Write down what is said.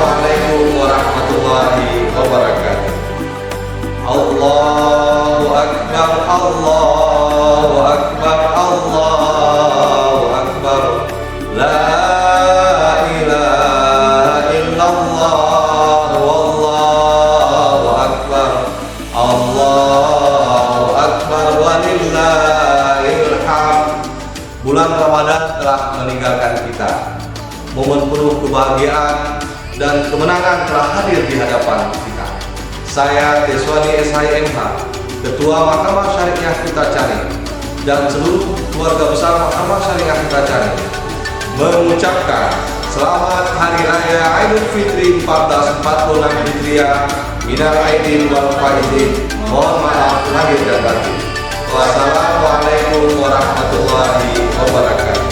Wassalamualaikum warahmatullahi wabarakatuh. Allahu Akbar, Allahu Akbar, Allahu Akbar. La ilaha illallah, wallahu akbar. Allahu Akbar, walillahil hamd. Bulan Ramadan telah meninggalkan kita. Momen penuh kebahagiaan dan kemenangan telah hadir di hadapan kita. Saya Deswani SHMH, Ketua Mahkamah Syariah Kita Cari, dan seluruh keluarga besar Mahkamah Syariah Kita Cari mengucapkan Selamat Hari Raya Idul Fitri 1446 Hijriah. Minal aidin wal faizin. Mohon maaf lahir dan batin. Wassalamualaikum warahmatullahi wabarakatuh.